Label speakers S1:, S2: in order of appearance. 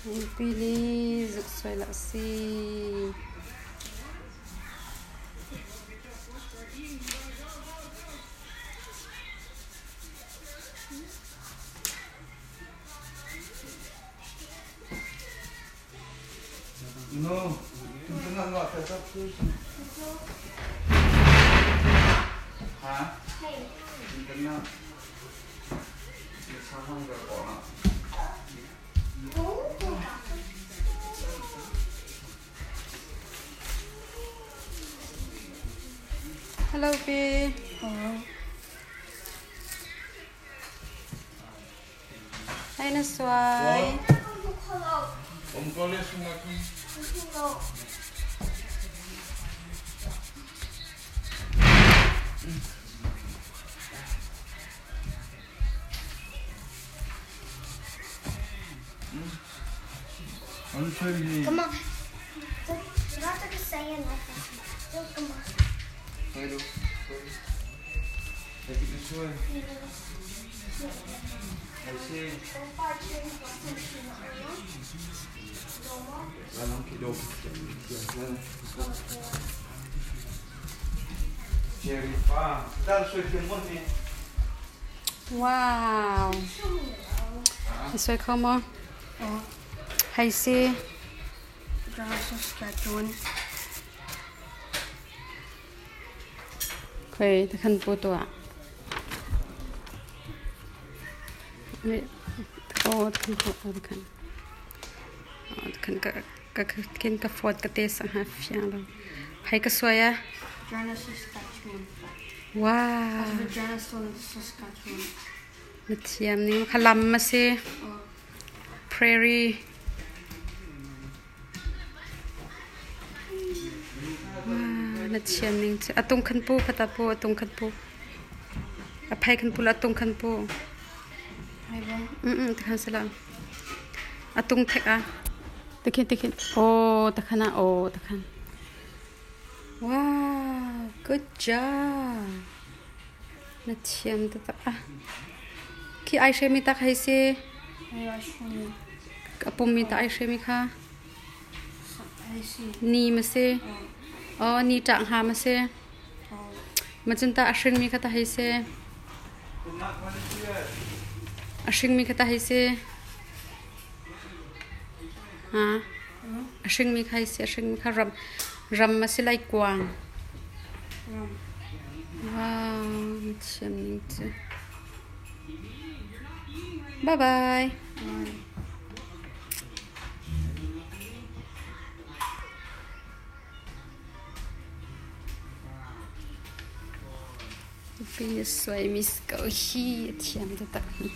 S1: Pilih zuk soy laksi.
S2: No, tengah nggak tetap tu. Hah? Tengah. Sama nggak orang.
S1: Hello, P.
S3: Hello.
S1: Hai na soy.
S2: Om boleh semua tu. Ano söyleyeyim?
S3: Come on. You have to say it like that. Come on.
S2: Haydi. Hadi bir söyle. Ayşe. Anam kilo. Şerifa. Dar söyleyeyim onu.
S1: Wow. Soy como. Hay si.
S3: Saskatchewan.
S1: Khơi ta khăn po tua. Ni o ta khăn po ta khăn. Ta khăn ka kin ka fort ka te sa ha fia lo. Hay ka soya.
S3: Regina, Saskatchewan.
S1: Wow.
S3: Regina, Saskatchewan.
S1: Nat siam ni khalam ma se. Prairie. Nat siam ning atung khan pu khata pu atung khan pu aphai khan pu atung khan pu ta khan sala atung thek a tikhin o ta khana o ta khan wow good job nat siam ta ki ai shemi ta khai se apum mi ta ai shemi kha ni ma se oh ni tang ha ma se macun ta ashring mi kata hai se ashring mi kata hai se ha ashring mi khai se ashring mi kha ram ma se lai kwang wow cham ning che bye bye Bây giờ xoay mis cầu hi thiam cho tặng